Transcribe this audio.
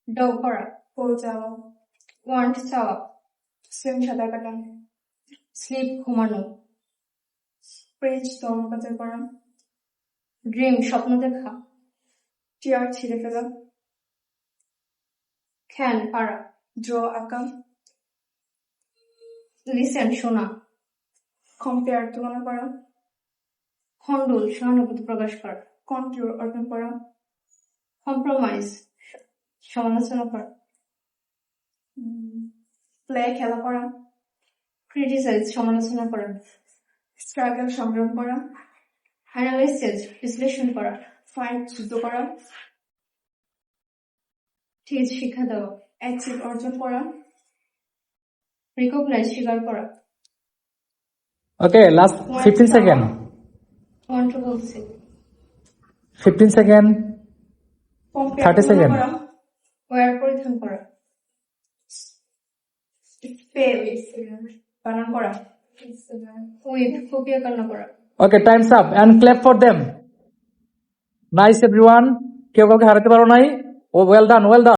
Do করা, ফুল চাওয়া, want চাওয়া, সুইম সাঁতার কাটা, স্লিপ ঘুমানো, প্রেজ দম পাচার করা, ড্রিম স্বপ্ন দেখা, টিয়ার ছিঁড়ে ফেলা, ক্যান পারা, ড্র আঁকা, লিসেন শোনা, কম্পেয়ার তুলনা করা, খন্ডুল সহানুভূতি প্রকাশ করা, কন্ট্রোল অর্জন করা, কম্প্রোমাইজ সমালোচনা করা, প্লে খেলা করা, ক্রিটিসাইজ সমালোচনা করা, স্ট্রাগল সংগ্রাম করা, অ্যানালাইসিস বিশ্লেষণ করা, ফাইট যুদ্ধ করা, টিচ শিক্ষা দেওয়া, অ্যাচিভ অর্জন করা, রিকগনাইজ স্বীকার করা, Okay, last 15 seconds. Want to বলছি, 15 seconds. কম্পেয়ার 30 তুলনা সেকেন্ড। করা, ওয়ার পরিধান করা, স্পেল বানান করা, উইথ ফুপিয়ে কান্না করা। Okay, time's up and clap for them. Nice everyone. কেউ কাউকে হারাতে পারো নাই? Oh, well done, well done.